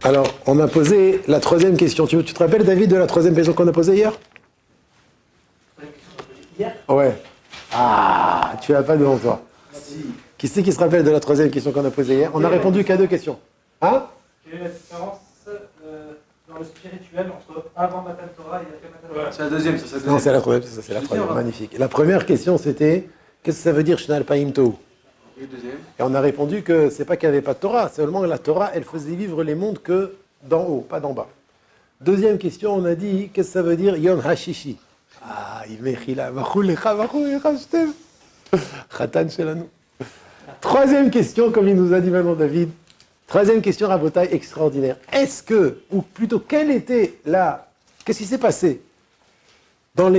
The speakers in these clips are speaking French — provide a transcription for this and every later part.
Alors, on a posé la troisième question. Tu te rappelles, David, de la troisième question qu'on a posée hier? Hier? Ouais. Ah, tu l'as pas devant toi. Si. Qui c'est qui se rappelle de la troisième question qu'on a posée hier? On a répondu qu'à deux questions. Hein? Quelle est la différence dans le spirituel entre avant Matan Torah et après Matan Torah? C'est la deuxième, ça. Non, c'est la troisième. C'est la troisième. Magnifique. La première question, c'était qu'est-ce que ça veut dire Shnal Paim Tohu? Et le deuxième? Et on a répondu que c'est pas qu'il n'y avait pas de Torah, seulement la Torah, elle faisait vivre les mondes que d'en haut, pas d'en bas. Deuxième question, on a dit qu'est-ce que ça veut dire Yom HaShishi? Ah, Imechila, Khatan Shelanu. Troisième question, comme il nous a dit maintenant David. Troisième question, Rabotai, extraordinaire. Est-ce que, ou plutôt, qu'est-ce qui s'est passé dans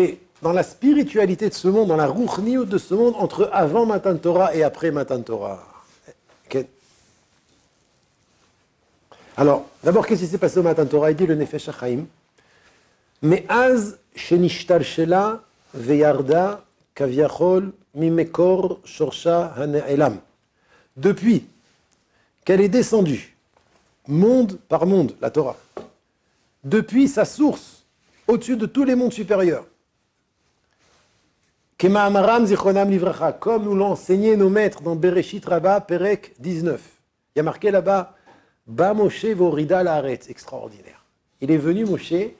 la spiritualité de ce monde, dans la rouchniout de ce monde, entre avant Matan Torah et après Matan Torah? Alors, d'abord, qu'est-ce qui s'est passé au Matan Torah? Il dit le Nefesh HaChaim. Me'az shenishtar shela veyarda kaviachol mimekor shorsha hane'elam. Depuis qu'elle est descendue, monde par monde, la Torah, depuis sa source, au-dessus de tous les mondes supérieurs, Kema'amaram zichronam livracha, comme nous l'ont enseigné nos maîtres dans Bereshit Rabbah, Perek 19. Il y a marqué là-bas, Ba Moshe vorida la'aretz, extraordinaire. Il est venu, Moshe, et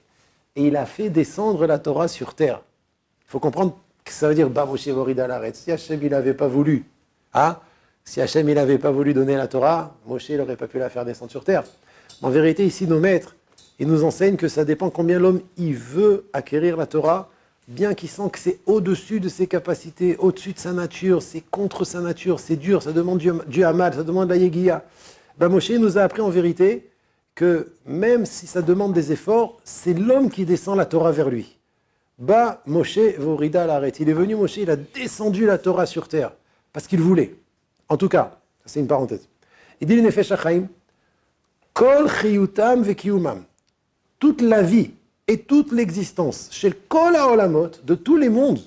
il a fait descendre la Torah sur terre. Il faut comprendre que ça veut dire Ba Moshe vorida la'aretz. Si Hachem il n'avait pas voulu, si Hachem il n'avait pas voulu donner la Torah, Moshe n'aurait pas pu la faire descendre sur terre. En vérité, ici, nos maîtres, ils nous enseignent que ça dépend combien l'homme il veut acquérir la Torah, bien qu'il sent que c'est au-dessus de ses capacités, au-dessus de sa nature, c'est contre sa nature, c'est dur, ça demande du hamal, ça demande la yegiya. Ben Moshe nous a appris en vérité que même si ça demande des efforts, c'est l'homme qui descend la Torah vers lui. Ba Moshe vorida l'aret. Il est venu, Moshe, il a descendu la Torah sur terre, parce qu'il voulait. En tout cas, c'est une parenthèse. Il dit le Nefesh HaChaim, Kol chiyutam vekiyumam. Toute la vie et toute l'existence, chez le Kol HaOlamot, de tous les mondes,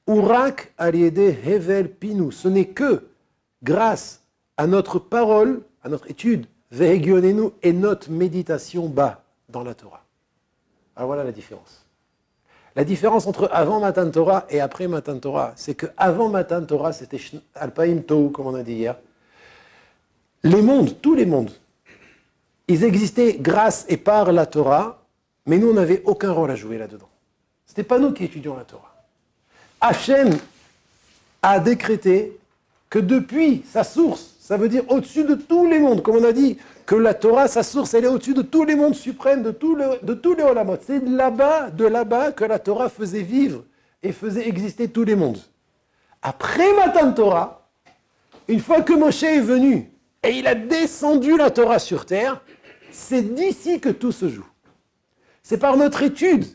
Urak aliede hevel pinu. Ce n'est que grâce à notre parole, à notre étude, vehegionenu, et notre méditation bas dans la Torah. Alors voilà la différence. La différence entre avant Matan Torah et après Matan Torah, c'est que avant Matan Torah, c'était Alpaim Tohu, comme on a dit hier. Les mondes, tous les mondes, ils existaient grâce et par la Torah, mais nous, on n'avait aucun rôle à jouer là-dedans. Ce n'était pas nous qui étudions la Torah. Hachem a décrété que depuis sa source, ça veut dire au-dessus de tous les mondes, comme on a dit, que la Torah, sa source, elle est au-dessus de tous les mondes suprêmes, de tous les olamot. C'est de là-bas que la Torah faisait vivre et faisait exister tous les mondes. Après Matan Torah, une fois que Moshe est venu et il a descendu la Torah sur terre, c'est d'ici que tout se joue. C'est par notre étude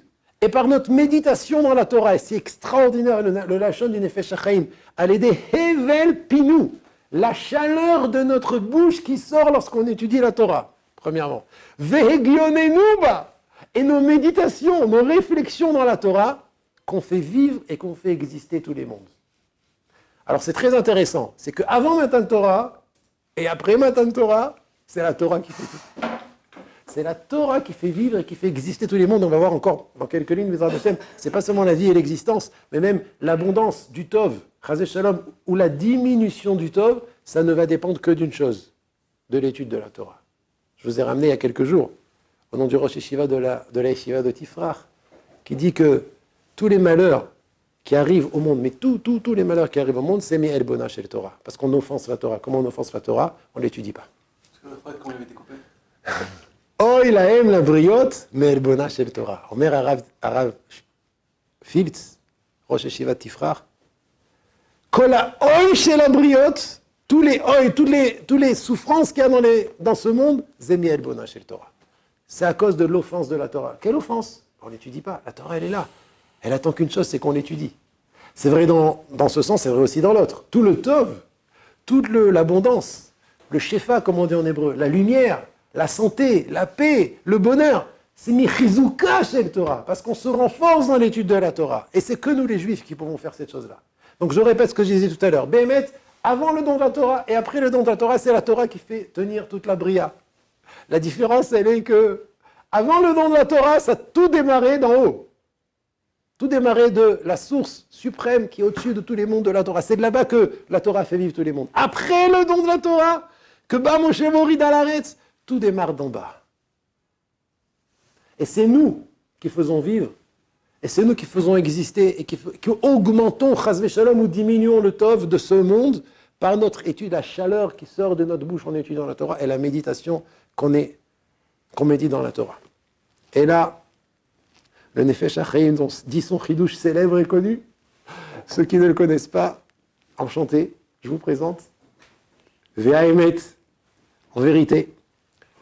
et par notre méditation dans la Torah. Et c'est extraordinaire le lachon du Nefesh HaChaim. Allez hevel pinu. La chaleur de notre bouche qui sort lorsqu'on étudie la Torah, premièrement. Vehegionenuba, et nos méditations, nos réflexions dans la Torah, qu'on fait vivre et qu'on fait exister tous les mondes. Alors c'est très intéressant, c'est qu'avant Matan Torah et après Matan Torah, c'est la Torah qui fait tout. C'est la Torah qui fait vivre et qui fait exister tous les mondes. On va voir encore dans quelques lignes, c'est pas seulement la vie et l'existence, mais même l'abondance du Tov, Chazé Shalom, ou la diminution du Tov, ça ne va dépendre que d'une chose, de l'étude de la Torah. Je vous ai ramené il y a quelques jours, au nom du Rosh Yeshiva de la Yeshiva de Tifrach, qui dit que tous les malheurs qui arrivent au monde, mais tous les malheurs qui arrivent au monde, c'est Me'el Bona chez le Torah. Parce qu'on offense la Torah. Comment on offense la Torah? On ne l'étudie pas. Parce que la phrase, comment il avait été coupé? Oy lahem la briot, Me'el Bona chez le Torah. Omer Arav Filtz, Rosh Yeshiva de Tifrach, Kol ha'oy chez la briot, tous les souffrances qu'il y a dans ce monde, c'est Me'el Bona chez le Torah. C'est à cause de l'offense de la Torah. Quelle offense? On ne l'étudie pas. La Torah, elle est là. Elle attend qu'une chose, c'est qu'on l'étudie. C'est vrai dans ce sens, c'est vrai aussi dans l'autre. Tout le tov, toute l'abondance, le shefa, comme on dit en hébreu, la lumière, la santé, la paix, le bonheur, c'est michizuka chez le Torah, parce qu'on se renforce dans l'étude de la Torah. Et c'est que nous, les Juifs, qui pouvons faire cette chose-là. Donc je répète ce que je disais tout à l'heure. Béhémet, avant le don de la Torah et après le don de la Torah, c'est la Torah qui fait tenir toute la bria. La différence, elle est que, avant le don de la Torah, ça a tout démarré d'en haut. Tout démarré de la source suprême qui est au-dessus de tous les mondes de la Torah. C'est de là-bas que la Torah fait vivre tous les mondes. Après le don de la Torah, que Ba Moshe Morid al Haaretz, tout démarre d'en bas. Et c'est nous qui faisons vivre, et c'est nous qui faisons exister, et qui augmentons, chas v'shalom, ou diminuons le tov de ce monde par notre étude, la chaleur qui sort de notre bouche en étudiant la Torah, et la méditation qu'on médite dans la Torah. Et là, le Nefesh HaChaim dit son chidouche célèbre et connu. Ceux qui ne le connaissent pas, enchanté, je vous présente. Ve'aemet, en vérité,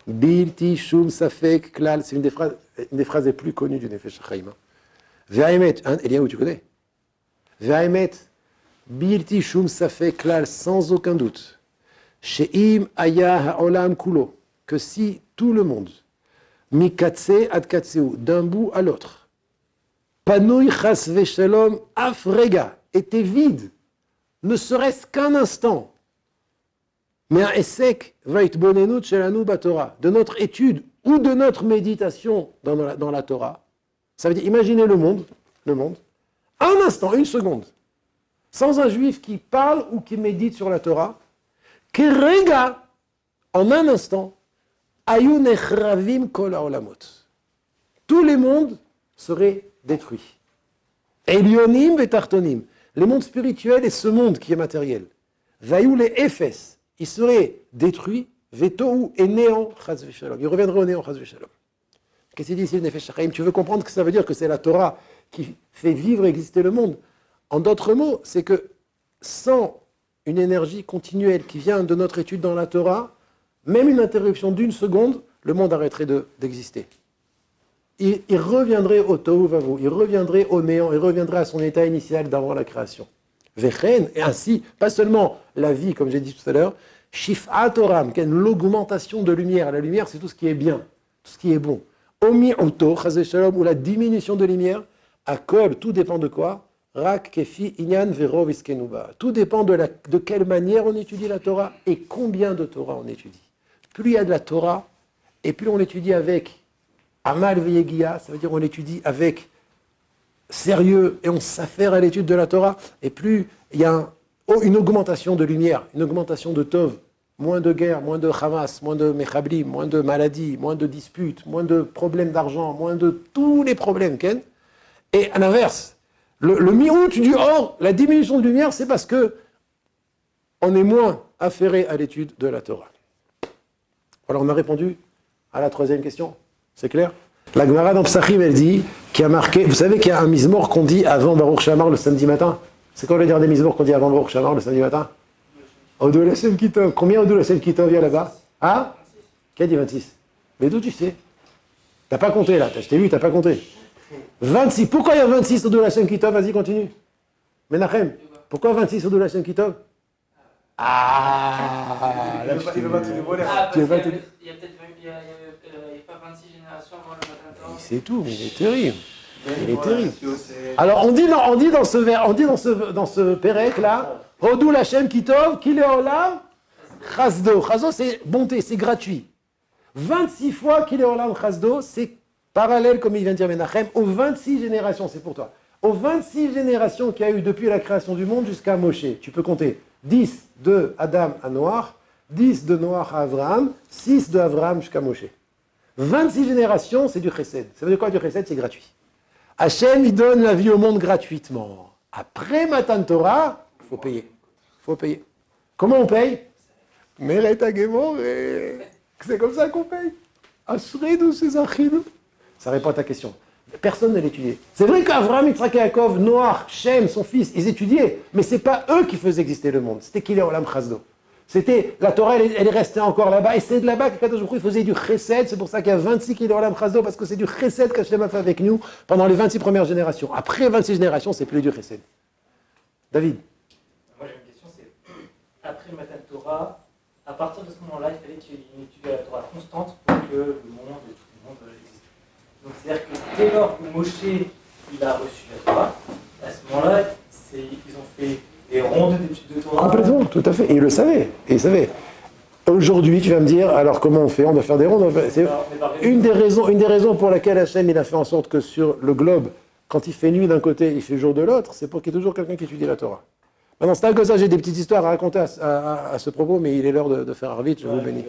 bilti shum safek klal, c'est une des phrases les plus connues du Nefesh HaChaim. Ve'aemet, Eliaou, tu connais? Ve'aemet, bilti shum safek klal, sans aucun doute. She'im aya ha'olam kulo, que si tout le monde, mikatse ad katseu, d'un bout à l'autre, Panouï chas v'shalom afrega, était vide, ne serait-ce qu'un instant. Mais un essek va être bonenut shelanu batora, de notre étude ou de notre méditation dans la Torah. Ça veut dire, imaginez le monde, un instant, une seconde, sans un juif qui parle ou qui médite sur la Torah, kerega, en un instant, ayun echravim kol haolamot. Tous les mondes seraient détruits. Elionim et tartonim, les mondes spirituels et ce monde qui est matériel. Vaïou les Ephes, ils seraient détruits, vetou et néant, chaz v'shalom. Ils reviendraient au néant, chaz v'shalom. Qu'est-ce qu'il dit ici le Nefesh HaChaim? Tu veux comprendre que ça veut dire que c'est la Torah qui fait vivre et exister le monde. En d'autres mots, c'est que sans une énergie continuelle qui vient de notre étude dans la Torah, même une interruption d'une seconde, le monde arrêterait d'exister. Il reviendrait au tohu vavu, il reviendrait au néant, il reviendrait à son état initial d'avant la création. Vechen, et ainsi, pas seulement la vie, comme j'ai dit tout à l'heure, shif'at oram, l'augmentation de lumière. La lumière, c'est tout ce qui est bien, tout ce qui est bon. Omi uto, chas v'shalom, ou la diminution de lumière, akol, tout dépend de quoi? Rak kefi inyan vero viskenuba. Tout dépend de quelle manière on étudie la Torah et combien de Torah on étudie. Plus il y a de la Torah, et plus on l'étudie avec Amal veyegia, ça veut dire on l'étudie avec sérieux et on s'affaire à l'étude de la Torah, et plus il y a une augmentation de lumière, une augmentation de Tov, moins de guerre, moins de Hamas, moins de Mechablim, moins de maladies, moins de disputes, moins de problèmes d'argent, moins de tous les problèmes, Ken. Et à l'inverse, le mi-août du or, la diminution de lumière, c'est parce que on est moins affairé à l'étude de la Torah. Alors on a répondu à la troisième question. C'est clair? La Gemara dans Psachim, elle dit, qui a marqué, vous savez qu'il y a un mizmor qu'on dit avant Baruch Shamar le samedi matin? C'est quoi le dire des mizmor qu'on dit avant Baruch Shamar le samedi matin? Odou Lashem Kitov. Combien Odou Lashem Kitov il y a là-bas? Hein? Qui a dit 26? Mais d'où tu sais? T'as pas compté là, je t'ai vu, t'as pas compté. 26. Pourquoi il y a 26 Odou Lashem Kitov? Vas-y, continue. Menachem, pourquoi 26 Odou Lashem Kitov? Ah, là, Il veut pas tous les volets. Il y a peut-être pas 26 générations avant le matin de Torah. c'est tout, mais il est terrible. Il est terrible. Alors on dit dans ce vers, on dit dans ce pérec là, Hodou Lachem Kitov, Kile Olam, Chasdo. Chasdo c'est bonté, c'est gratuit. 26 fois Kile Olam Chasdo, c'est parallèle, comme il vient de dire Menachem, aux 26 générations, c'est pour toi. Aux 26 générations qu'il y a eu depuis la création du monde jusqu'à Moshe. Tu peux compter 10 de Adam à Noach, 10 de Noach à Abraham, 6 de Abraham jusqu'à Moshe. 26 générations, c'est du chesed. Ça veut dire quoi du chesed? C'est gratuit. Hachem, il donne la vie au monde gratuitement. Après Matan Torah, il faut payer. Il faut payer. Comment on paye? Meret Hagemor, c'est comme ça qu'on paye. Ashreinu Shezachinu. Ça répond à ta question. Personne ne l'étudiait. C'est vrai qu'Avraham, Yitzhak et Yaakov, Noach, Shem, son fils, ils étudiaient, mais ce n'est pas eux qui faisaient exister le monde. C'était Kilei Olam Chasdo. C'était, la Torah, elle est restée encore là-bas, et c'est de là-bas que Kadosh Baruch Hu, il faisait du chesed. C'est pour ça qu'il y a 26 Kilei Olam Chasdo, parce que c'est du chesed qu'Hachem a fait avec nous pendant les 26 premières générations. Après 26 générations, c'est plus du chesed. David. Moi j'ai une question, c'est après Matan Torah, à partir de ce moment-là, il fallait qu'il y ait une étude de la Torah constante pour que le monde et tout le monde existe. Donc c'est-à-dire que dès lors que Moshe il a reçu la Torah, à ce moment-là, ils ont fait des rondes d'études de Torah. Complètement, tout à fait. Et il le savait. Et il savait. Aujourd'hui, tu vas me dire, alors comment on fait? On doit faire des rondes. C'est une des raisons pour laquelle Hachem il a fait en sorte que sur le globe, quand il fait nuit d'un côté, il fait jour de l'autre, c'est pour qu'il y ait toujours quelqu'un qui étudie la Torah. Maintenant, c'est un comme ça, j'ai des petites histoires à raconter à ce propos, mais il est l'heure de faire vite, je vous bénis.